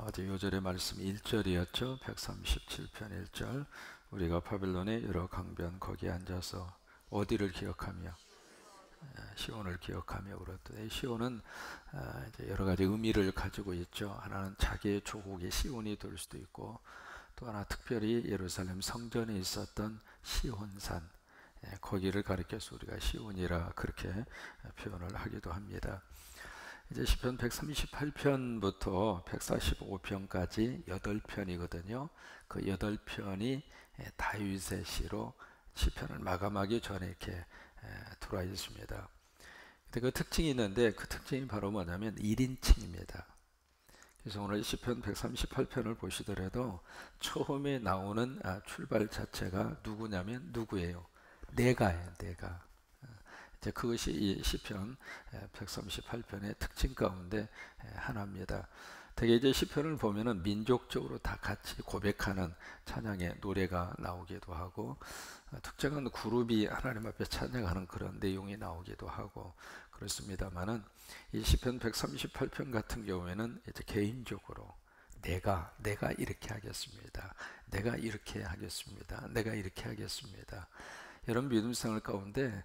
어제 요절의 말씀 1절이었죠. 137편 1절. 우리가 바벨론의 여러 강변 거기에 앉아서 어디를 기억하며 시온을 기억하며 울었던. 이 시온은 이제 여러 가지 의미를 가지고 있죠. 하나는 자기의 조국의 시온이 될 수도 있고, 또 하나 특별히 예루살렘 성전에 있었던 시온산, 거기를 가리켜서 우리가 시온이라 그렇게 표현을 하기도 합니다. 이제 시편 138편부터 145편까지 8편이거든요. 그 8편이 다윗의 시로 시편을 마감하기 전에 이렇게 들어와 있습니다. 근데 그 특징이 있는데, 그 특징이 바로 뭐냐면 1인칭입니다. 그래서 오늘 시편 138편을 보시더라도 처음에 나오는 출발 자체가 누구냐면 누구예요? 내가예요. 내가. 이제 그것이 이 시편 138편의 특징 가운데 하나입니다. 되게 이제 시편을 보면은 민족적으로 다 같이 고백하는 찬양의 노래가 나오기도 하고, 특정한 그룹이 하나님 앞에 찬양하는 그런 내용이 나오기도 하고 그렇습니다만은, 이 시편 138편 같은 경우에는 이제 개인적으로 내가 이렇게 하겠습니다. 내가 이렇게 하겠습니다. 내가 이렇게 하겠습니다. 이런 믿음 생활 가운데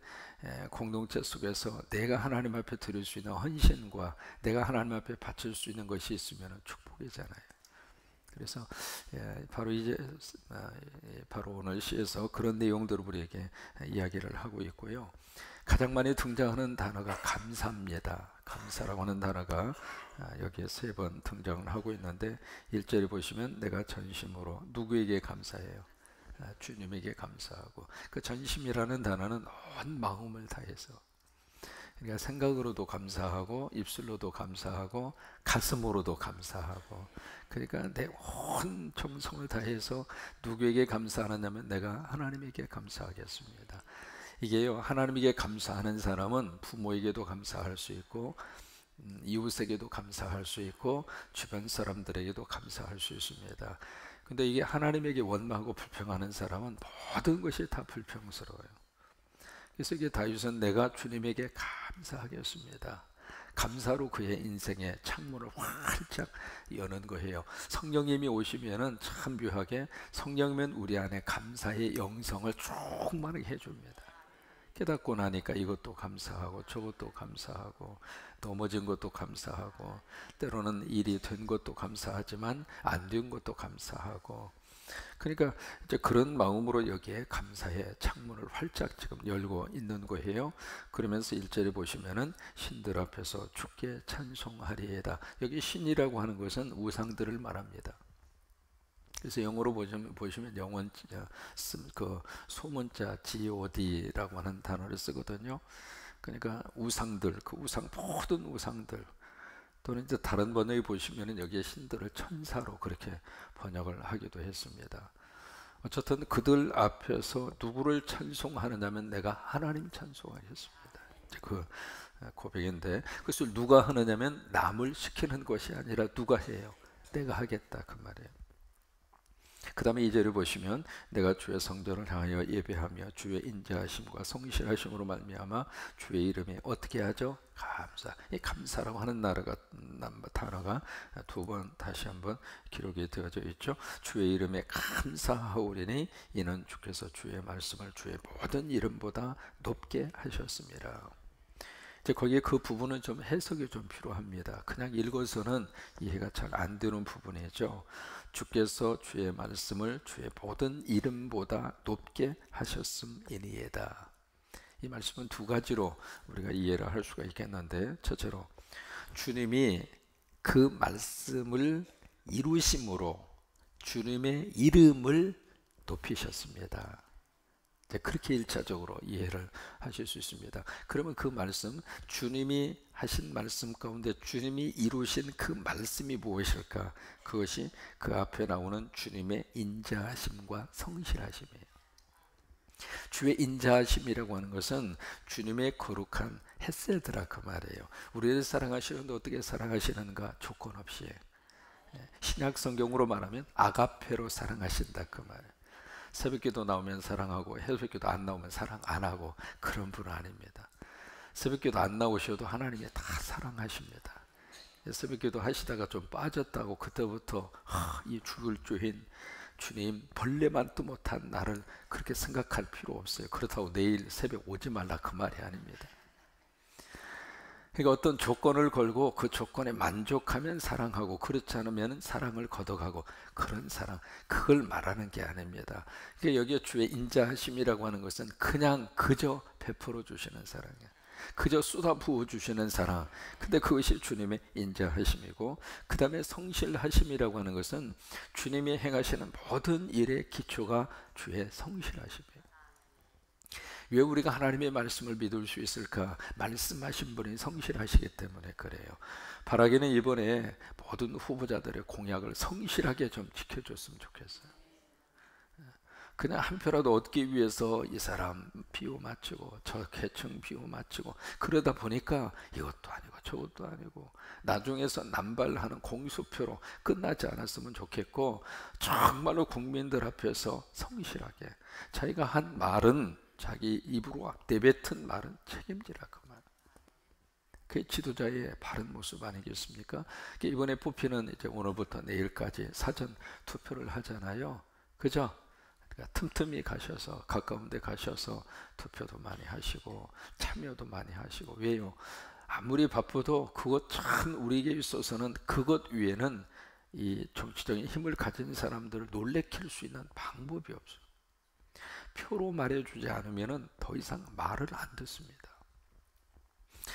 공동체 속에서 내가 하나님 앞에 드릴 수 있는 헌신과 내가 하나님 앞에 바칠 수 있는 것이 있으면 축복이잖아요. 그래서 바로 이제 바로 오늘 시에서 그런 내용들을 우리에게 이야기를 하고 있고요. 가장 많이 등장하는 단어가 감사입니다. 감사라고 하는 단어가 여기에 3번 등장을 하고 있는데, 1절에 보시면 내가 전심으로 누구에게 감사해요? 주님에게 감사하고, 그 전심이라는 단어는 온 마음을 다해서, 그러니까 생각으로도 감사하고 입술로도 감사하고 가슴으로도 감사하고, 그러니까 내 온 정성을 다해서 누구에게 감사하느냐면 내가 하나님에게 감사하겠습니다. 이게요, 하나님에게 감사하는 사람은 부모에게도 감사할 수 있고 이웃에게도 감사할 수 있고 주변 사람들에게도 감사할 수 있습니다. 근데 이게 하나님에게 원망하고 불평하는 사람은 모든 것이 다 불평스러워요. 그래서 이게 다윗은 내가 주님에게 감사하겠습니다. 감사로 그의 인생의 창문을 활짝 여는 거예요. 성령님이 오시면은 참 묘하게 성령님은 우리 안에 감사의 영성을 충만하게 해줍니다. 깨닫고 나니까 이것도 감사하고 저것도 감사하고 넘어진 것도 감사하고 때로는 일이 된 것도 감사하지만 안 된 것도 감사하고, 그러니까 이제 그런 마음으로 여기에 감사의 창문을 활짝 지금 열고 있는 거예요. 그러면서 1절에 보시면은 신들 앞에서 주께 찬송하리이다. 여기 신이라고 하는 것은 우상들을 말합니다. 그래서 영어로 보시면 영원 그 소문자 god라고 하는 단어를 쓰거든요. 그러니까 우상들, 그 우상, 모든 우상들, 또는 이제 다른 번역에 보시면 여기에 신들을 천사로 그렇게 번역을 하기도 했습니다. 어쨌든 그들 앞에서 누구를 찬송하느냐면 내가 하나님 찬송하겠습니다. 그 고백인데, 그것을 누가 하느냐면 남을 시키는 것이 아니라 누가 해요? 내가 하겠다, 그 말이에요. 그 다음에 2절을 보시면 내가 주의 성전을 향하여 예배하며 주의 인자하심과 성실하심으로 말미암아 주의 이름에 어떻게 하죠? 감사. 이 감사라고 하는 단어가 2번 다시 한번 기록이 되어져 있죠. 주의 이름에 감사하오리니 이는 주께서 주의 말씀을 주의 모든 이름보다 높게 하셨습니다. 이제 거기에 그 부분은 좀 해석이 좀 필요합니다. 그냥 읽어서는 이해가 잘 안 되는 부분이죠. 주께서 주의 말씀을 주의 모든 이름보다 높게 하셨음이니이다. 이 말씀은 2가지로 우리가 이해를 할 수가 있겠는데, 첫째로 주님이 그 말씀을 이루심으로 주님의 이름을 높이셨습니다. 그렇게 1차적으로 이해를 하실 수 있습니다. 그러면 그 말씀, 주님이 하신 말씀 가운데 주님이 이루신 그 말씀이 무엇일까? 그것이 그 앞에 나오는 주님의 인자하심과 성실하심이에요. 주의 인자하심이라고 하는 것은 주님의 거룩한 헤세드라 그 말이에요. 우리를 사랑하시는데 어떻게 사랑하시는가? 조건 없이. 신약 성경으로 말하면 아가페로 사랑하신다 그 말이에요. 새벽기도 나오면 사랑하고 새벽기도 안 나오면 사랑 안 하고 그런 분은 아닙니다. 새벽기도 안 나오셔도 하나님이 다 사랑하십니다. 새벽기도 하시다가 좀 빠졌다고 그때부터 이 죽을 죄인 주님 벌레만도 못한 나를 그렇게 생각할 필요 없어요. 그렇다고 내일 새벽 오지 말라 그 말이 아닙니다. 그러니까 어떤 조건을 걸고 그 조건에 만족하면 사랑하고 그렇지 않으면 사랑을 거둬가고 그런 사랑, 그걸 말하는 게 아닙니다. 그러니까 여기에 주의 인자하심이라고 하는 것은 그냥 그저 베풀어 주시는 사랑이에요. 그저 쏟아 부어 주시는 사랑. 근데 그것이 주님의 인자하심이고, 그 다음에 성실하심이라고 하는 것은 주님이 행하시는 모든 일의 기초가 주의 성실하심이에요. 왜 우리가 하나님의 말씀을 믿을 수 있을까? 말씀하신 분이 성실하시기 때문에 그래요. 바라기는 이번에 모든 후보자들의 공약을 성실하게 좀 지켜줬으면 좋겠어요. 그냥 한 표라도 얻기 위해서 이 사람 비호 맞추고 저 계층 비호 맞추고 그러다 보니까 이것도 아니고 저것도 아니고 나중에서 남발하는 공수표로 끝나지 않았으면 좋겠고, 정말로 국민들 앞에서 성실하게 자기가 한 말은 자기 입으로 내뱉은 말은 책임지라 그 말. 그게 지도자의 바른 모습 아니겠습니까? 이번에 뽑히는 이제 오늘부터 내일까지 사전 투표를 하잖아요. 그죠? 그러니까 틈틈이 가셔서 가까운 데 가셔서 투표도 많이 하시고 참여도 많이 하시고. 왜요? 아무리 바빠도 그것 참 우리에게 있어서는 그것 위에는 이 정치적인 힘을 가진 사람들을 놀래킬 수 있는 방법이 없어요. 표로 말해주지 않으면 더 이상 말을 안 듣습니다.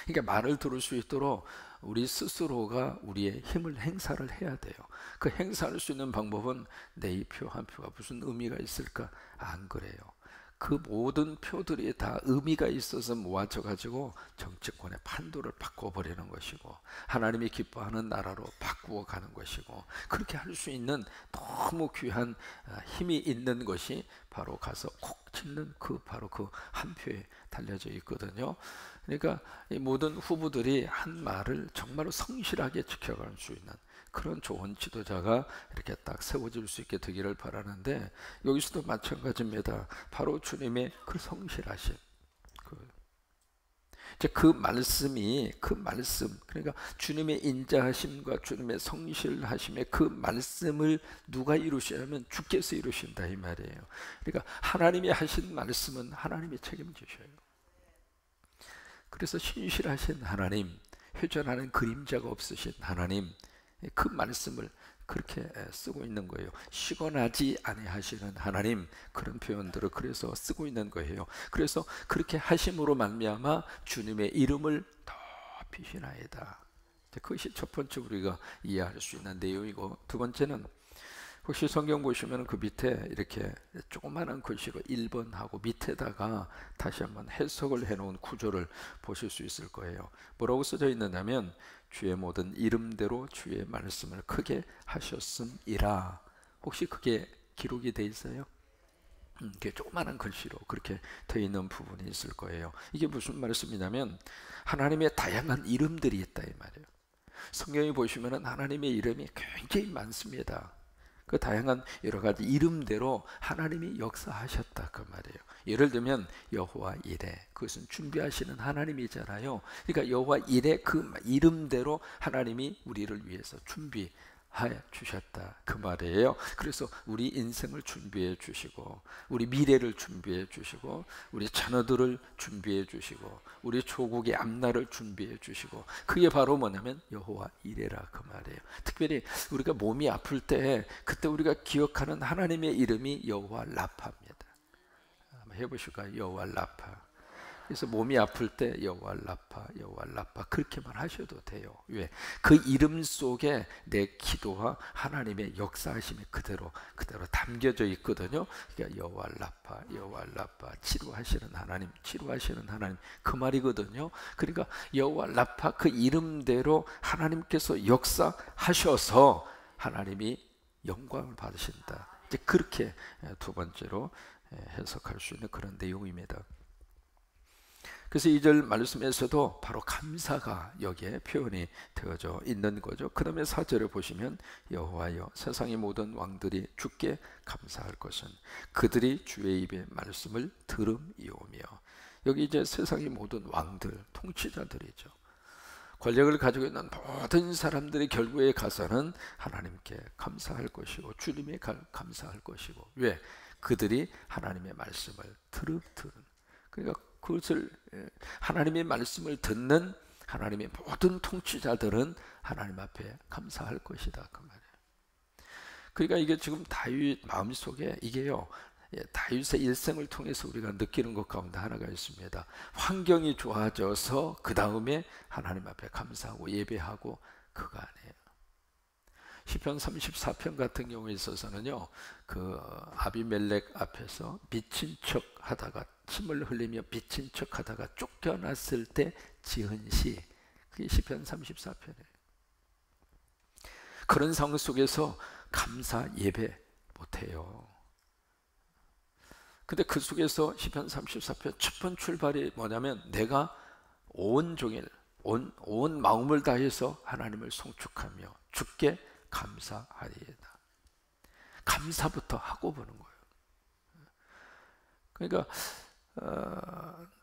그러니까 말을 들을 수 있도록 우리 스스로가 우리의 힘을 행사를 해야 돼요. 그 행사할 수 있는 방법은 내 이 표 한 표가 무슨 의미가 있을까? 안 그래요. 그 모든 표들이 다 의미가 있어서 모아져 가지고 정치권의 판도를 바꿔버리는 것이고 하나님이 기뻐하는 나라로 바꾸어 가는 것이고, 그렇게 할 수 있는 너무 귀한 힘이 있는 것이 바로 가서 콕 찍는 바로 그 한 표에 달려져 있거든요. 그러니까 이 모든 후보들이 한 말을 정말로 성실하게 지켜갈 수 있는 그런 좋은 지도자가 이렇게 딱 세워질 수 있게 되기를 바라는데, 여기서도 마찬가지입니다. 바로 주님의 그 성실하심, 그 말씀이, 그 말씀, 그러니까 주님의 인자하심과 주님의 성실하심의 그 말씀을 누가 이루시냐면 주께서 이루신다 이 말이에요. 그러니까 하나님이 하신 말씀은 하나님이 책임지셔요. 그래서 신실하신 하나님, 회전하는 그림자가 없으신 하나님, 그 말씀을 그렇게 쓰고 있는 거예요. 쉬거나지 아니하시는 하나님, 그런 표현들을 그래서 쓰고 있는 거예요. 그래서 그렇게 하심으로 말미암아 주님의 이름을 높이시나이다. 그것이 첫 번째 우리가 이해할 수 있는 내용이고, 두 번째는 혹시 성경 보시면 그 밑에 이렇게 조그마한 글씨로 1번 하고 밑에다가 다시 한번 해석을 해놓은 구조를 보실 수 있을 거예요. 뭐라고 써져 있느냐면 주의 모든 이름대로 주의 말씀을 크게 하셨음이라. 혹시 그게 기록이 돼 있어요? 이렇게 조그마한 글씨로 그렇게 되어 있는 부분이 있을 거예요. 이게 무슨 말씀이냐면 하나님의 다양한 이름들이 있다 이 말이에요. 성경에 보시면 하나님의 이름이 굉장히 많습니다. 그 다양한 여러 가지 이름대로 하나님이 역사하셨다 그 말이에요. 예를 들면 여호와 이레, 그것은 준비하시는 하나님이잖아요. 그러니까 여호와 이레 그 이름대로 하나님이 우리를 위해서 준비해 주셨다 그 말이에요. 그래서 우리 인생을 준비해 주시고 우리 미래를 준비해 주시고 우리 자녀들을 준비해 주시고 우리 조국의 앞날을 준비해 주시고, 그게 바로 뭐냐면 여호와 이레라 그 말이에요. 특별히 우리가 몸이 아플 때 그때 우리가 기억하는 하나님의 이름이 여호와 라파입니다. 한번 해보실까요? 여호와 라파. 그래서 몸이 아플 때 여호와 라파, 여호와 라파 그렇게만 하셔도 돼요. 왜? 그 이름 속에 내 기도와 하나님의 역사하심이 그대로 담겨져 있거든요. 그러니까 여호와 라파, 여호와 라파, 치료하시는 하나님, 치료하시는 하나님 그 말이거든요. 그러니까 여호와 라파 그 이름대로 하나님께서 역사하셔서 하나님이 영광을 받으신다. 이제 그렇게 두 번째로 해석할 수 있는 그런 내용입니다. 그래서 2절 말씀에서도 바로 감사가 여기에 표현이 되어져 있는 거죠. 그 다음에 4절에 보시면 여호와여 세상의 모든 왕들이 주께 감사할 것은 그들이 주의 입의 말씀을 들음이오며. 여기 이제 세상의 모든 왕들, 통치자들이죠. 권력을 가지고 있는 모든 사람들이 결국에 가서는 하나님께 감사할 것이고 주님에 감사할 것이고, 왜? 그들이 하나님의 말씀을 들은. 그러니까 그것을, 하나님의 말씀을 듣는 하나님의 모든 통치자들은 하나님 앞에 감사할 것이다, 그 말이에요. 그러니까 이게 지금 다윗 마음속에 이게요, 다윗의 일생을 통해서 우리가 느끼는 것 가운데 하나가 있습니다. 환경이 좋아져서 그 다음에 하나님 앞에 감사하고 예배하고, 그거 아니에요. 시편 34편 같은 경우에 있어서는요, 그 아비멜렉 앞에서 미친 척 하다가, 침을 흘리며 미친 척 하다가 쫓겨났을 때 지은 시, 그게 시편 34편이에요. 그런 상황 속에서 감사 예배 못해요. 근데 그 속에서 시편 34편 첫 번 출발이 뭐냐면, 내가 온종일 온 마음을 다해서 하나님을 송축하며 주께 감사하리이다. 감사부터 하고 보는 거예요. 그러니까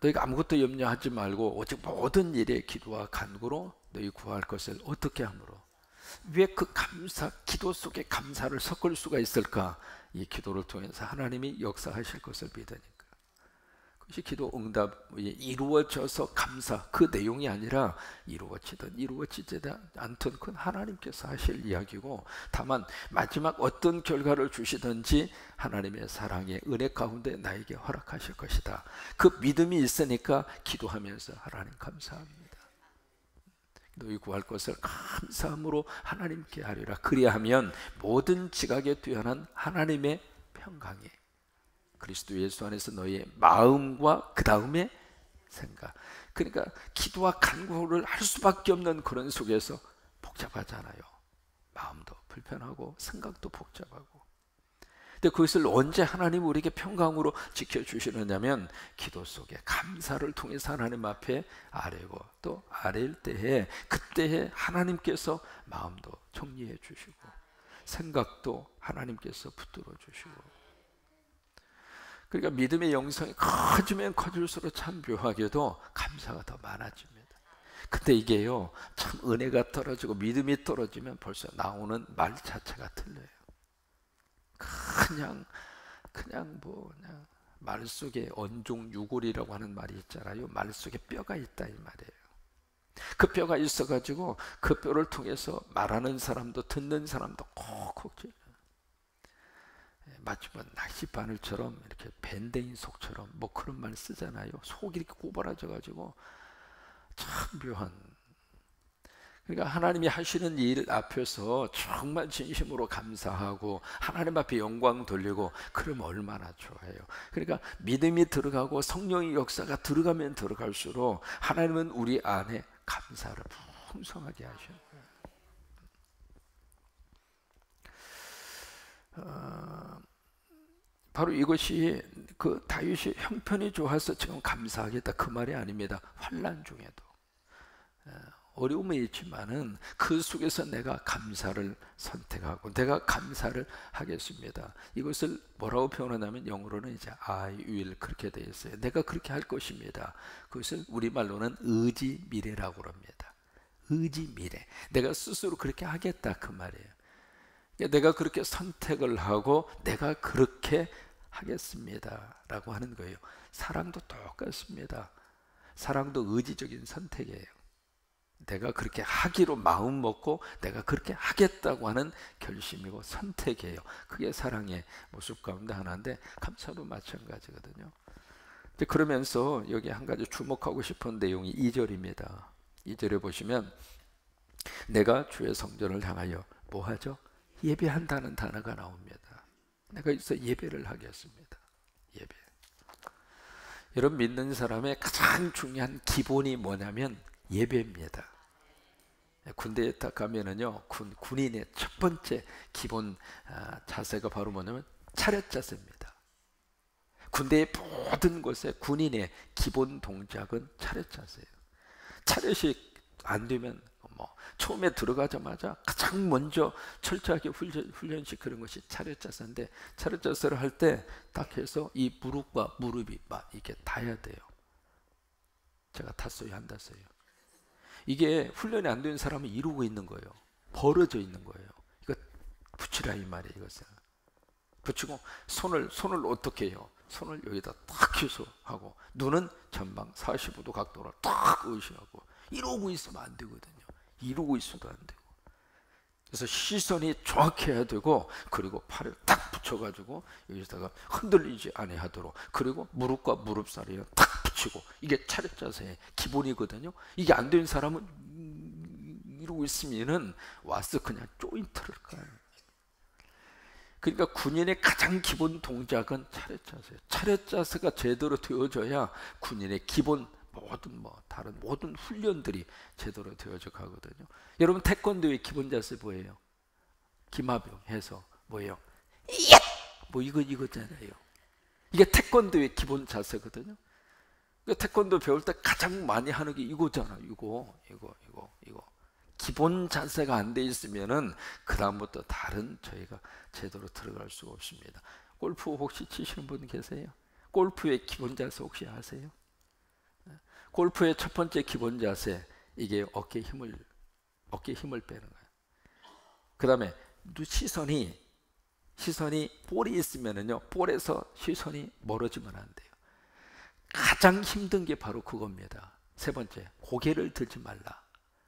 너희가 아무것도 염려하지 말고 오직 모든 일에 기도와 간구로 너희 구할 것을 어떻게 함으로. 왜 그 감사, 기도 속에 감사를 섞을 수가 있을까? 이 기도를 통해서 하나님이 역사하실 것을 믿으니까. 그것이 기도 응답이 이루어져서 감사, 그 내용이 아니라 이루어지든 이루어지지 않든 그건 하나님께서 하실 이야기고, 다만 마지막 어떤 결과를 주시든지 하나님의 사랑의 은혜 가운데 나에게 허락하실 것이다. 그 믿음이 있으니까 기도하면서 하나님 감사합니다. 너희 구할 것을 감사함으로 하나님께 하리라. 그리하면 모든 지각에 뛰어난 하나님의 평강이 그리스도 예수 안에서 너희의 마음과 그 다음에 생각. 그러니까 기도와 간구를 할 수밖에 없는 그런 속에서 복잡하잖아요. 마음도 불편하고 생각도 복잡하고. 근데 그것을 언제 하나님 우리에게 평강으로 지켜주시느냐면, 기도 속에 감사를 통해서 하나님 앞에 아뢰고, 또 아뢰일 때에 그때에 하나님께서 마음도 정리해 주시고 생각도 하나님께서 붙들어 주시고. 그러니까 믿음의 영성이 커지면 커질수록 참 묘하게도 감사가 더 많아집니다. 근데 이게요, 참 은혜가 떨어지고 믿음이 떨어지면 벌써 나오는 말 자체가 틀려요. 그냥 말 속에 언종유골이라고 하는 말이 있잖아요. 말 속에 뼈가 있다 이 말이에요. 그 뼈가 있어가지고 그 뼈를 통해서 말하는 사람도 듣는 사람도 콕콕 찔러요. 마치 낚시 바늘처럼 이렇게 밴댕이 속처럼 뭐 그런 말 쓰잖아요. 속이 이렇게 고발해져가지고 참 묘한. 그러니까 하나님이 하시는 일 앞에서 정말 진심으로 감사하고 하나님 앞에 영광 돌리고, 그러면 얼마나 좋아요. 그러니까 믿음이 들어가고 성령의 역사가 들어가면 들어갈수록 하나님은 우리 안에 감사를 풍성하게 하셔요. 바로 이것이 그 다윗이 형편이 좋아서 지금 감사하겠다 그 말이 아닙니다. 환난 중에도 어려움이 있지만은 그 속에서 내가 감사를 선택하고 내가 감사를 하겠습니다. 이것을 뭐라고 표현하냐면, 영어로는 이제 I will 그렇게 되어 있어요. 내가 그렇게 할 것입니다. 그것을 우리말로는 의지 미래라고 합니다. 의지 미래. 내가 스스로 그렇게 하겠다 그 말이에요. 내가 그렇게 선택을 하고 내가 그렇게 하겠습니다 라고 하는 거예요. 사랑도 똑같습니다. 사랑도 의지적인 선택이에요. 내가 그렇게 하기로 마음 먹고 내가 그렇게 하겠다고 하는 결심이고 선택이에요. 그게 사랑의 모습 가운데 하나인데, 감사도 마찬가지거든요. 그러면서 여기 한 가지 주목하고 싶은 내용이 2절입니다. 2절에 보시면, 내가 주의 성전을 향하여 뭐하죠? 예배한다는 단어가 나옵니다. 내가 여기서 예배를 하겠습니다. 예배. 여러분, 믿는 사람의 가장 중요한 기본이 뭐냐면 예배입니다. 군대에 딱 가면은요, 군인의 첫 번째 기본 자세가 바로 뭐냐면 차렷 자세입니다. 군대의 모든 곳에 군인의 기본 동작은 차렷 자세예요. 차렷이 안 되면 처음에 들어가자마자 가장 먼저 철저하게 훈련시키는 것이 차렷 자세인데, 차렷 자세를 할 때 딱 해서 이 무릎과 무릎이 막 이게 닿아야 돼요. 제가 탔어요, 안 탔어요? 이게 훈련이 안 된 사람은 이루고 있는 거예요. 벌어져 있는 거예요. 이거 붙이라 이 말이에요. 이것을 붙이고 손을 어떻게 해요? 손을 여기다 딱 켜서 하고 눈은 전방 45도 각도로 딱 의식하고 이러고 있으면 안 되거든요. 이러고 있어도 안 되고. 그래서 시선이 정확해야 되고, 그리고 팔을 딱 붙여가지고 여기다가 흔들리지 아니하도록, 그리고 무릎과 무릎사리를 딱 붙이고, 이게 차렷 자세의 기본이거든요. 이게 안 되는 사람은 이러고 있으면은 와서 그냥 조인트를 가요. 그러니까 군인의 가장 기본 동작은 차렷 자세예요. 차렷 자세가 제대로 되어져야 군인의 기본 모든 다른 모든 훈련들이 제대로 되어져 가거든요. 여러분 태권도의 기본 자세 뭐예요? 기마병 해서 뭐예요? 이거잖아요. 이게 태권도의 기본 자세거든요. 그러니까 태권도 배울 때 가장 많이 하는 게 이거잖아. 이거. 기본 자세가 안 돼 있으면은 그 다음부터 다른 저희가 제대로 들어갈 수가 없습니다. 골프 혹시 치시는 분 계세요? 골프의 기본 자세 혹시 아세요? 골프의 첫 번째 기본 자세, 이게 어깨에 힘을 빼는 거예요. 그 다음에 시선이 볼이 있으면은요, 볼에서 시선이 멀어지면 안 돼요. 가장 힘든 게 바로 그겁니다. 세 번째, 고개를 들지 말라.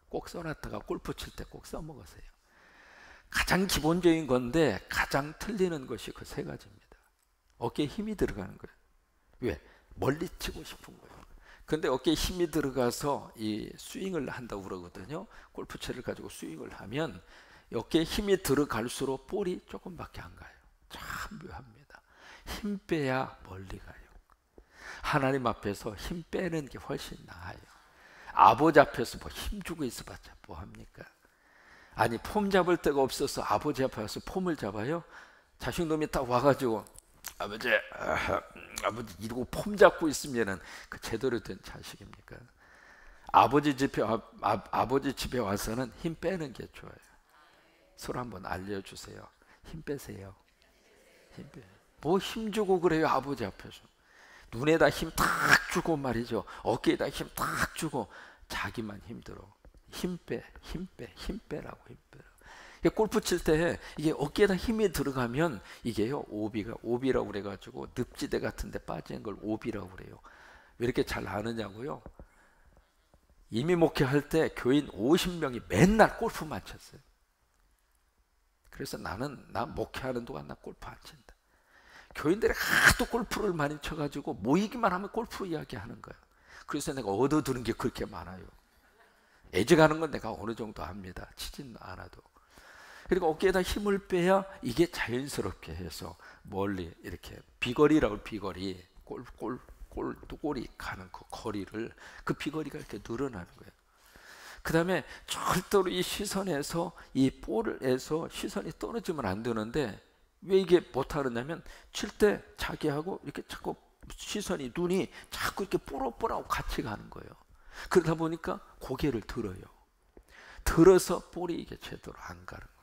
꼭 써놨다가 골프 칠 때 꼭 써먹으세요. 가장 기본적인 건데 가장 틀리는 것이 그 세 가지입니다. 어깨에 힘이 들어가는 거예요. 왜? 멀리 치고 싶은 거예요. 근데 어깨에 힘이 들어가서 이 스윙을 한다고 그러거든요. 골프채를 가지고 스윙을 하면 어깨에 힘이 들어갈수록 볼이 조금밖에 안 가요. 참 묘합니다. 힘 빼야 멀리 가요. 하나님 앞에서 힘 빼는 게 훨씬 나아요. 아버지 앞에서 뭐 힘 주고 있어봤자 뭐합니까? 아니 폼 잡을 데가 없어서 아버지 앞에 와서 폼을 잡아요? 자식놈이 딱 와가지고 아버지 이러고 폼 잡고 있으면은 그 제대로 된 자식입니까? 아버지 집에 와서는 힘 빼는 게 좋아요. 서로 한번 알려주세요. 힘 빼세요. 뭐 힘 주고 그래요? 아버지 앞에서 눈에다 힘 탁 주고 말이죠. 어깨에다 힘 탁 주고 자기만 힘들어. 힘 빼라고. 골프 칠 때 이게 어깨에다 힘이 들어가면 이게요, 오비라고 그래가지고 늪지대 같은데 빠진 걸 오비라고 그래요. 왜 이렇게 잘 아느냐고요? 이미 목회할 때 교인 50명이 맨날 골프만 쳤어요. 그래서 나 목회하는 동안 나 골프 안 친다. 교인들이 하도 골프를 많이 쳐가지고 모이기만 하면 골프 이야기 하는 거예요. 그래서 내가 얻어두는 게 그렇게 많아요. 애적하는 건 내가 어느 정도 합니다. 치지는 않아도. 그리고 어깨에다 힘을 빼야 이게 자연스럽게 해서 멀리 이렇게 비거리라고, 비거리 골이 가는 그 거리를, 그 비거리가 이렇게 늘어나는 거예요. 그 다음에 절대로 이 시선에서, 이 볼에서 시선이 떨어지면 안 되는데, 왜 이게 못하느냐면 칠 때 자기하고 이렇게 자꾸 시선이, 눈이 자꾸 이렇게 뽀록뽀록하고 같이 가는 거예요. 그러다 보니까 고개를 들어요. 들어서 볼이 이게 제대로 안 가는 거예요.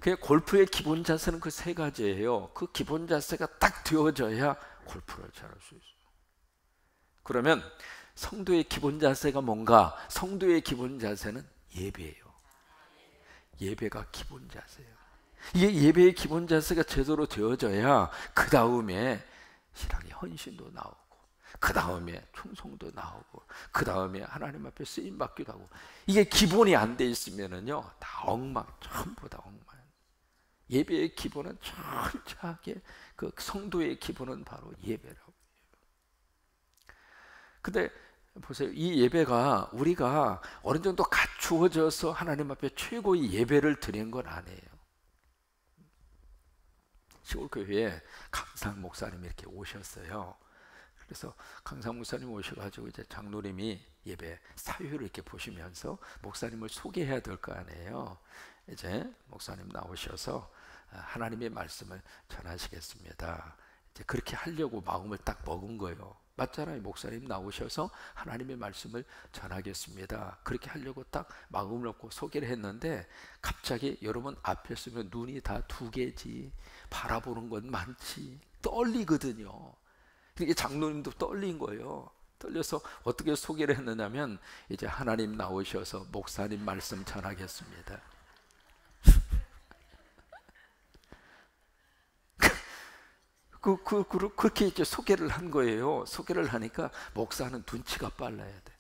그 골프의 기본 자세는 그 세 가지예요. 그 기본 자세가 딱 되어져야 골프를 잘할 수 있어요. 그러면 성도의 기본 자세가 뭔가? 성도의 기본 자세는 예배예요. 예배가 기본 자세예요. 이게 예배의 기본 자세가 제대로 되어져야 그 다음에 신앙의 헌신도 나오고, 그 다음에 충성도 나오고, 그 다음에 하나님 앞에 쓰임 받기도 하고. 이게 기본이 안 돼 있으면은요, 다 엉망, 전부 다 엉망. 예배의 기본은 철저하게, 그 성도의 기본은 바로 예배라고. 근데 보세요, 이 예배가 우리가 어느 정도 갖추어져서 하나님 앞에 최고의 예배를 드린 건 아니에요. 시골교회에 강상 목사님이 이렇게 오셨어요. 그래서 강상 목사님 오셔가지고 이제 장로님이 예배 사유를 이렇게 보시면서 목사님을 소개해야 될 거 아니에요. 이제 목사님 나오셔서 하나님의 말씀을 전하시겠습니다. 이제 그렇게 하려고 마음을 딱 먹은 거예요. 맞잖아요. 목사님 나오셔서 하나님의 말씀을 전하겠습니다. 그렇게 하려고 딱 마음을 먹고 소개를 했는데, 갑자기 여러분 앞에 서면 눈이 다 두 개지, 바라보는 건 많지, 떨리거든요. 이게 장로님도 떨린 거예요. 떨려서 어떻게 소개를 했느냐면, 이제 하나님 나오셔서 목사님 말씀 전하겠습니다. 그렇게 이제 소개를 한 거예요. 소개를 하니까 목사는 눈치가 빨라야 돼.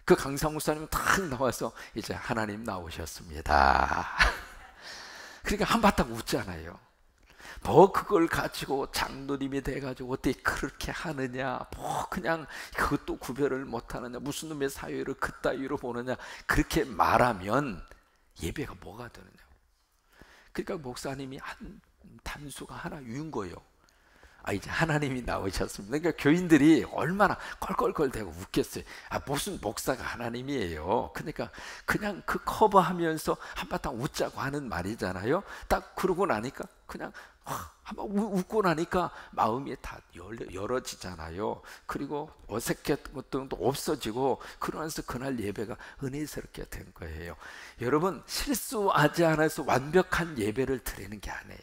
그 강상 목사님은 탁 나와서 이제 하나님 나오셨습니다. 그러니까 한바탕 웃잖아요. 뭐 그걸 가지고 장로님이 돼가지고 어떻게 그렇게 하느냐, 뭐 그냥 그것도 구별을 못하느냐, 무슨 놈의 사회를 그따위로 보느냐, 그렇게 말하면 예배가 뭐가 되느냐. 그러니까 목사님이 한 단수가 하나 윤 거예요. 이제 하나님이 나오셨습니다. 그러니까 교인들이 얼마나 껄껄껄대고 웃겠어요. 무슨 목사가 하나님이에요. 그러니까 그냥 그 커버하면서 한바탕 웃자고 하는 말이잖아요. 딱 그러고 나니까 그냥 한번 웃고 나니까 마음이 다 열어지잖아요. 그리고 어색했던 것도 없어지고, 그러면서 그날 예배가 은혜스럽게 된 거예요. 여러분, 실수하지 않아서 완벽한 예배를 드리는 게 아니에요.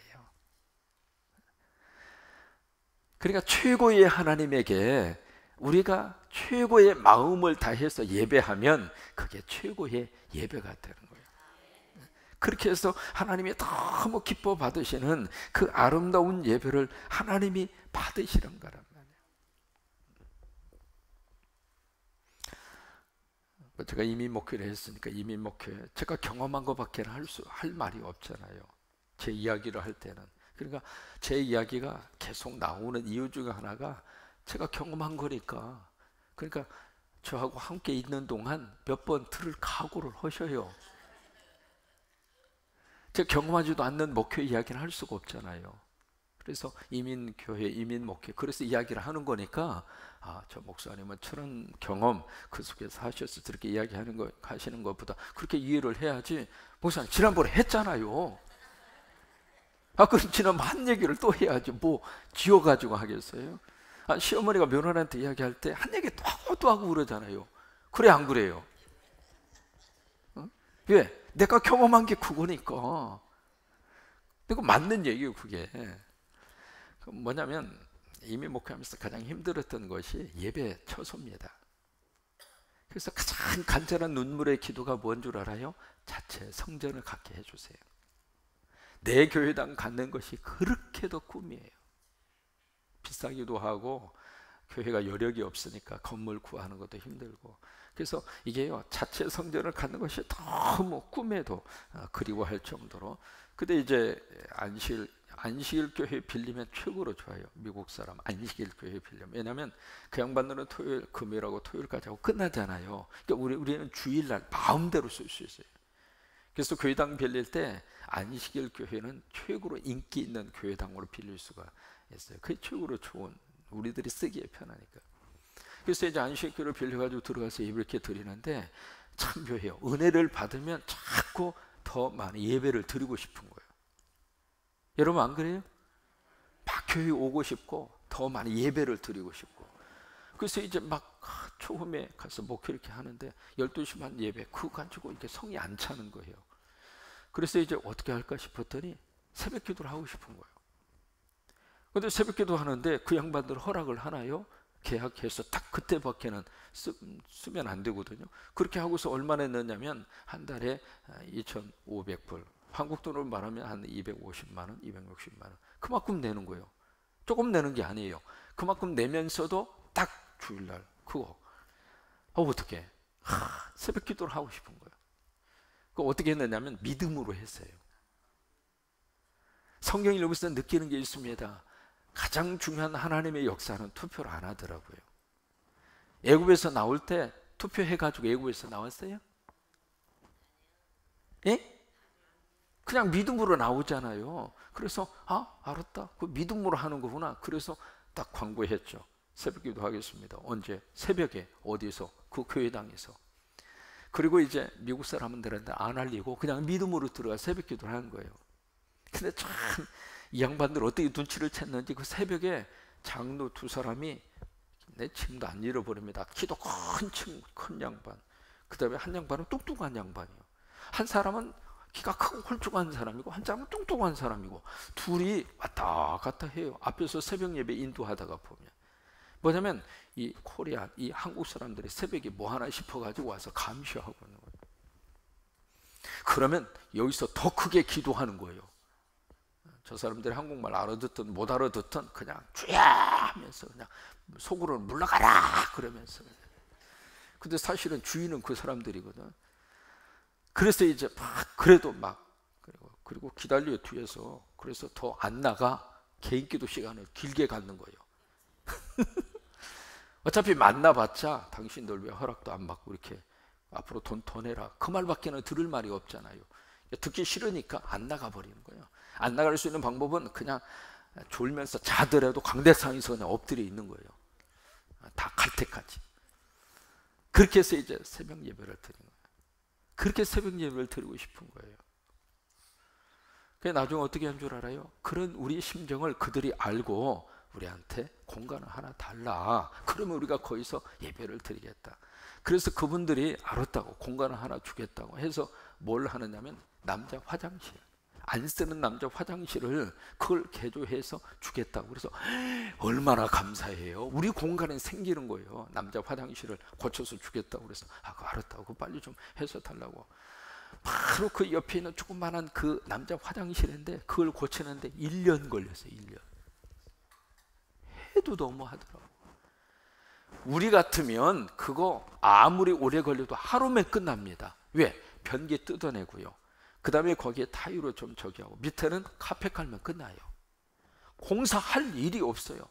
그러니까 최고의 하나님에게 우리가 최고의 마음을 다해서 예배하면 그게 최고의 예배가 되는 거예요. 그렇게 해서 하나님이 너무 기뻐 받으시는 그 아름다운 예배를 하나님이 받으시는 거란 말이에요. 제가 이민 목회를 했으니까 이민 목회, 제가 경험한 것밖에 할 말이 없잖아요. 제 이야기를 할 때는. 그러니까 제 이야기가 계속 나오는 이유 중에 하나가 제가 경험한 거니까. 그러니까 저하고 함께 있는 동안 몇 번 들을 각오를 하셔요. 제가 경험하지도 않는 목회 이야기를 할 수가 없잖아요. 그래서 이민교회, 이민목회, 그래서 이야기를 하는 거니까, 저 목사님은 저런 경험 그 속에서 하셔서 저렇게 하시는 것보다 그렇게 이해를 해야지. 목사님 지난번에 했잖아요. 그럼 지난번 한 얘기를 또 해야지. 뭐 지어가지고 하겠어요? 시어머니가 며느리한테 이야기할 때 한 얘기 또 하고 그러잖아요. 그래 안 그래요? 왜? 내가 경험한 게 그거니까. 이거 맞는 얘기예요, 그게. 뭐냐면 이미 목회하면서 가장 힘들었던 것이 예배 처소입니다. 그래서 가장 간절한 눈물의 기도가 뭔 줄 알아요? 자체 성전을 갖게 해주세요. 내 교회당 갖는 것이 그렇게도 꿈이에요. 비싸기도 하고 교회가 여력이 없으니까 건물 구하는 것도 힘들고. 그래서 이게요, 자체 성전을 갖는 것이 너무 꿈에도 그리워할 정도로. 근데 이제 안식일 교회 빌리면 최고로 좋아요. 미국 사람 안식일 교회 빌리면. 왜냐하면 그 양반들은 토요일, 금요일하고 토요일까지 하고 끝나잖아요. 그러니까 우리는 주일날 마음대로 쓸 수 있어요. 그래서 교회당 빌릴 때 안식일 교회는 최고로 인기 있는 교회당으로 빌릴 수가 있어요. 그게 최고로 좋은, 우리들이 쓰기에 편하니까. 그래서 이제 안식일 교회를 빌려가지고 들어가서 예배를 이렇게 드리는데 참 묘해요. 은혜를 받으면 자꾸 더 많은 예배를 드리고 싶은 거예요. 여러분 안 그래요? 막 교회 오고 싶고 더 많은 예배를 드리고 싶고. 그래서 이제 막 처음에 가서 목회 이렇게 하는데 12시 반 예배 그거 가지고 이게 성이 안 차는 거예요. 그래서 이제 어떻게 할까 싶었더니 새벽 기도를 하고 싶은 거예요. 근데 새벽 기도 하는데 그 양반들 허락을 하나요? 계약해서 딱 그때밖에는 쓰면 안 되거든요. 그렇게 하고서 얼마나 냈냐면 한 달에 2,500불, 한국 돈으로 말하면 한 250만 원, 260만 원, 그만큼 내는 거예요. 조금 내는 게 아니에요. 그만큼 내면서도 딱 주일날 그거 어떻게 새벽 기도를 하고 싶은 거예요. 그 어떻게 했느냐면 믿음으로 했어요. 성경 읽으면서 느끼는 게 있습니다. 가장 중요한 하나님의 역사는 투표를 안 하더라고요. 애굽에서 나올 때 투표해가지고 애굽에서 나왔어요? 예? 그냥 믿음으로 나오잖아요. 그래서 알았다. 그 믿음으로 하는 거구나. 그래서 딱 광고했죠. 새벽 기도 하겠습니다. 언제? 새벽에. 어디서? 그 교회당에서. 그리고 이제 미국 사람들한테 안 알리고 그냥 믿음으로 들어가 새벽 기도를 하는 거예요. 근데 참 이 양반들 어떻게 눈치를 챘는지 그 새벽에 장로 두 사람이, 내 지금도 안 잃어버립니다. 키도 큰 양반, 그 다음에 한 양반은 뚱뚱한 양반이에요. 한 사람은 키가 크고 홀쭉한 사람이고 한 사람은 뚱뚱한 사람이고 둘이 왔다 갔다 해요. 앞에서 새벽 예배 인도하다가 보면 뭐냐면 이 코리아, 이 한국 사람들이 새벽에 뭐 하나 싶어가지고 와서 감시하고 있는 거예요. 그러면 여기서 더 크게 기도하는 거예요. 저 사람들이 한국말 알아듣든 못 알아듣든 그냥 주야 하면서 그냥 속으로 물러가라 그러면서. 근데 사실은 주인은 그 사람들이거든. 그래서 이제 막 그래도 막 그리고 기다려 뒤에서. 그래서 더 안 나가. 개인 기도 시간을 길게 갖는 거예요. 어차피 만나봤자 당신들 왜 허락도 안 받고 이렇게 앞으로 돈 더 내라, 그 말밖에는 들을 말이 없잖아요. 듣기 싫으니까 안 나가버리는 거예요. 안 나갈 수 있는 방법은 그냥 졸면서 자더라도 강대상에서 그냥 엎드려 있는 거예요. 다 갈 때까지. 그렇게 해서 이제 새벽 예배를 드리는 거예요. 그렇게 새벽 예배를 드리고 싶은 거예요. 나중에 어떻게 한 줄 알아요? 그런 우리 심정을 그들이 알고 우리한테 공간을 하나 달라. 그러면 우리가 거기서 예배를 드리겠다. 그래서 그분들이 알았다고, 공간을 하나 주겠다고 해서 뭘 하느냐면 남자 화장실, 안 쓰는 남자 화장실을 그걸 개조해서 주겠다고. 그래서 얼마나 감사해요. 우리 공간에 생기는 거예요. 남자 화장실을 고쳐서 주겠다고. 그래서 그거 알았다고, 빨리 좀 해서 달라고. 바로 그 옆에 있는 조그만한 그 남자 화장실인데 그걸 고치는데 1년 걸렸어요. 1년. 해도 너무 하더라고. 우리 같으면 그거 아무리 오래 걸려도 하루면 끝납니다. 왜? 변기 뜯어내고요. 그 다음에 거기에 타일로 좀 저기 하고 밑에는 카펫 깔면 끝나요. 공사할 일이 없어요.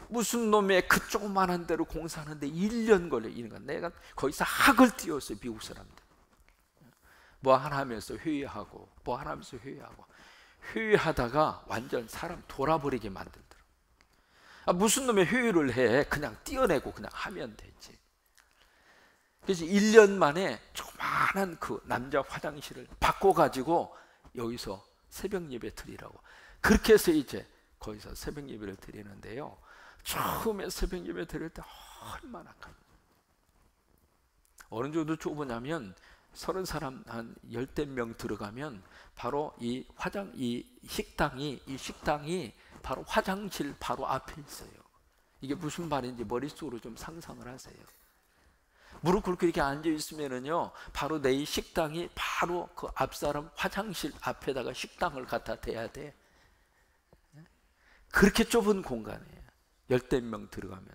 무슨 놈의 그 조그만한 데로 공사하는데 1년 걸려요. 내가 거기서 학을 띄웠어요. 미국 사람들. 뭐 하나 하면서 회의하고 뭐 하나 하면서 회의하고 회의하다가 완전 사람 돌아버리게 만들더라고요. 무슨 놈의 회의를 해. 그냥 띄어내고 그냥 하면 되지. 그래서 1년 만에 조그만한 그 남자 화장실을 바꿔가지고 여기서 새벽 예배 드리라고. 그렇게 해서 이제 거기서 새벽 예배를 드리는데요, 처음에 새벽 예배 드릴 때 얼마나 어느 정도 좁으냐면 30사람 한 10대 명 들어가면 바로 이 식당이 바로 화장실 바로 앞에 있어요. 이게 무슨 말인지 머릿속으로 좀 상상을 하세요. 무릎 꿇고 이렇게 앉아 있으면은요, 바로 내 식당이 바로 그 앞사람 화장실 앞에다가 식당을 갖다 대야 돼. 그렇게 좁은 공간이에요. 10대 명 들어가면.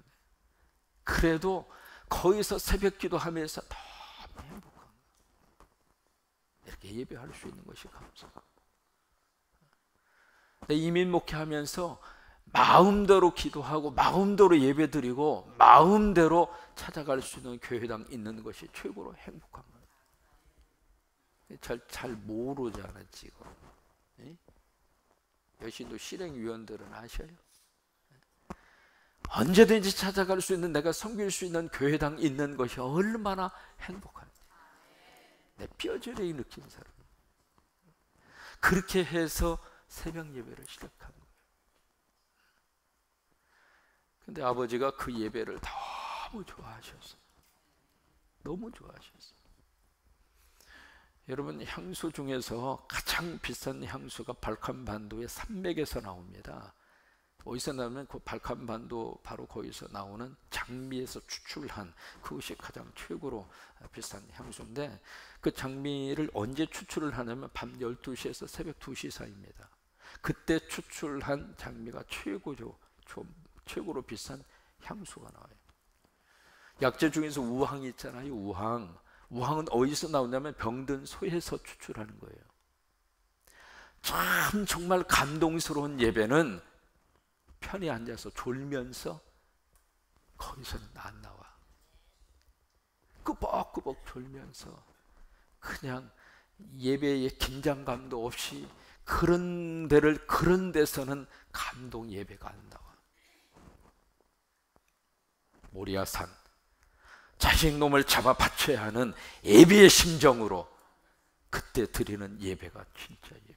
그래도 거기서 새벽 기도하면서 너무 행복한 거예요. 이렇게 예배할 수 있는 것이 감사합니다. 이민 목회하면서 마음대로 기도하고 마음대로 예배드리고 마음대로 찾아갈 수 있는 교회당 있는 것이 최고로 행복한 거예요. 잘 모르잖아 지금. 여신도 실행위원들은 아셔요. 언제든지 찾아갈 수 있는, 내가 섬길 수 있는 교회당 있는 것이 얼마나 행복한지 내 뼈저리게 느낀 사람. 그렇게 해서 새벽 예배를 시작한 거예요. 근데 아버지가 그 예배를 너무 좋아하셨어요. 너무 좋아하셨어요. 여러분, 향수 중에서 가장 비싼 향수가 발칸반도의 산맥에서 나옵니다. 어디서 나오면 그 발칸반도 바로 거기서 나오는 장미에서 추출한 그것이 가장 최고로 비싼 향수인데, 그 장미를 언제 추출을 하냐면 밤 12시에서 새벽 2시 사이입니다. 그때 추출한 장미가 최고로 비싼 향수가 나와요. 약재 중에서 우황이 있잖아요. 우황은 어디서 나오냐면 병든 소에서 추출하는 거예요. 정말 감동스러운 예배는 편히 앉아서 졸면서 거기서는 안 나와. 끄벅끄벅 졸면서 그냥 예배에 긴장감도 없이 그런 데서는 감동 예배가 안 나와. 모리아산, 자식놈을 잡아 바쳐야 하는 예배의 심정으로 그때 드리는 예배가 진짜 예배.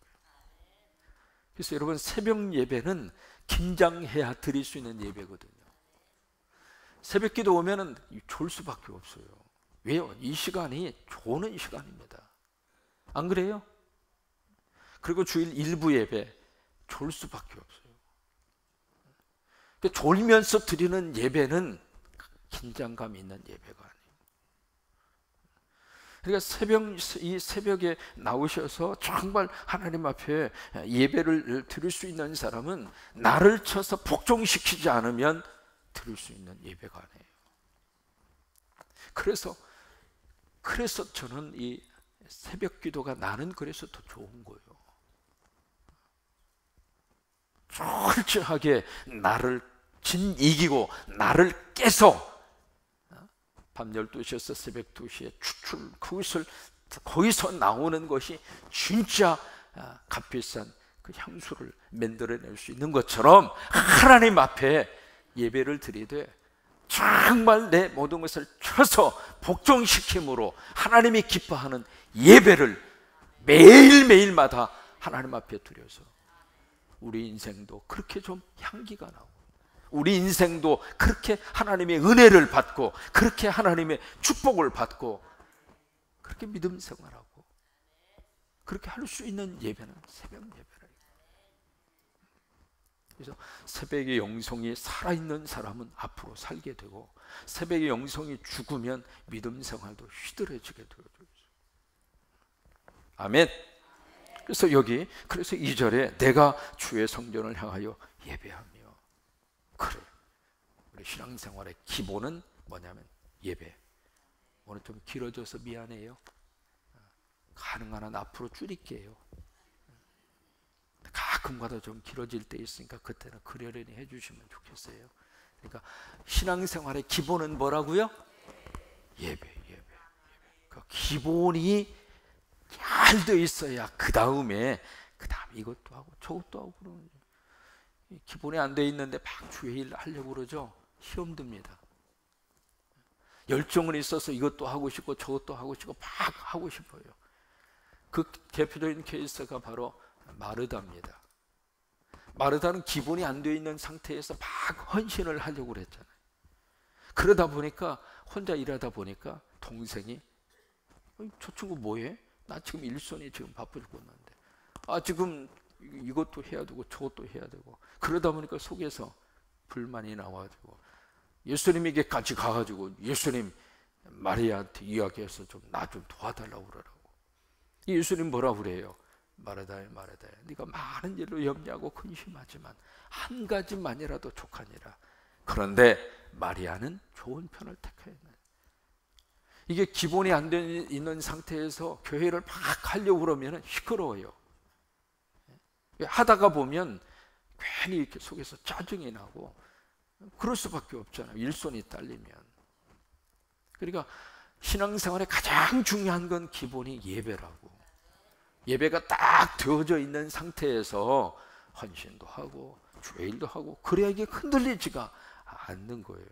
그래서 여러분, 새벽 예배는 긴장해야 드릴 수 있는 예배거든요. 새벽 기도 오면은 졸 수밖에 없어요. 왜요? 이 시간이 조는 시간입니다. 안 그래요? 그리고 주일 일부 예배 졸 수밖에 없어요. 졸면서 드리는 예배는 긴장감 있는 예배가 아니에요. 그러니까 이 새벽에 나오셔서 정말 하나님 앞에 예배를 드릴 수 있는 사람은 나를 쳐서 복종시키지 않으면 드릴 수 있는 예배가 아니에요. 그래서 저는 이 새벽 기도가 나는 그래서 더 좋은 거예요. 철저하게 나를 이기고 나를 깨서 밤 12시에서 새벽 2시에 추출, 거기서 나오는 것이 진짜 값비싼 그 향수를 만들어낼 수 있는 것처럼 하나님 앞에 예배를 드리되 정말 내 모든 것을 쳐서 복종시킴으로 하나님이 기뻐하는 예배를 매일매일마다 하나님 앞에 드려서 우리 인생도 그렇게 좀 향기가 나고, 우리 인생도 그렇게 하나님의 은혜를 받고, 그렇게 하나님의 축복을 받고, 그렇게 믿음 생활하고 그렇게 할 수 있는 예배는 새벽 예배라. 그래서 새벽의 영성이 살아있는 사람은 앞으로 살게 되고, 새벽의 영성이 죽으면 믿음 생활도 휘들어지게 되어져요. 아멘. 그래서 그래서 2절에 내가 주의 성전을 향하여 예배하며. 그래, 우리 신앙생활의 기본은 뭐냐면 예배. 오늘 좀 길어져서 미안해요. 가능한 한 앞으로 줄일게요. 가끔가다 좀 길어질 때 있으니까 그때는 그러려니 해주시면 좋겠어요. 그러니까 신앙생활의 기본은 뭐라고요? 예배. 그 기본이 잘 돼 있어야 그 다음에 이것도 하고 저것도 하고 그러는 거예요. 기본이 안 돼 있는데 막 주의 일 하려고 그러죠. 시험 듭니다. 열정은 있어서 이것도 하고 싶고 저것도 하고 싶고 막 하고 싶어요. 그 대표적인 케이스가 바로 마르다입니다. 마르다는 기본이 안 돼 있는 상태에서 막 헌신을 하려고 그랬잖아요. 그러다 보니까 혼자 일하다 보니까 동생이 저 친구 뭐해? 나 지금 일손이 지금 바빠 죽겠는데 지금 이것도 해야 되고 저것도 해야 되고, 그러다 보니까 속에서 불만이 나와가지고 예수님에게까지 가가지고 예수님 마리아한테 이야기해서 좀 나 좀 도와달라고 그러라고. 예수님 뭐라 그래요? 마르다야 네가 많은 일로 염려하고 근심하지만 한 가지만이라도 족하니라. 그런데 마리아는 좋은 편을 택하였네. 이게 기본이 안 돼 있는 상태에서 교회를 막 하려고 그러면 시끄러워요. 하다가 보면 괜히 이렇게 속에서 짜증이 나고 그럴 수밖에 없잖아요. 일손이 딸리면. 그러니까 신앙생활에 가장 중요한 건 기본이 예배라고. 예배가 딱 되어져 있는 상태에서 헌신도 하고 주의 일도 하고 그래야 이게 흔들리지가 않는 거예요.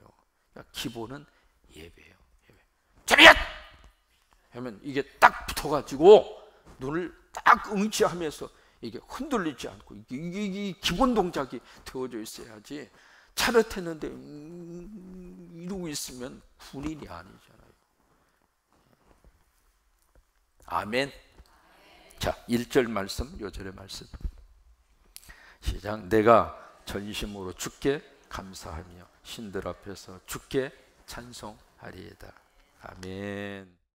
그러니까 기본은 예배예요. 차렷! 하면 이게 딱 붙어가지고 눈을 딱 응시하면서 이게 흔들리지 않고 이게 기본 동작이 되어져 있어야지. 차렷했는데 이러고 있으면 군인이 아니잖아요. 아멘. 자, 1절 말씀, 2절의 말씀 시작. 내가 전심으로 주께 감사하며 신들 앞에서 주께 찬송하리이다. 아멘.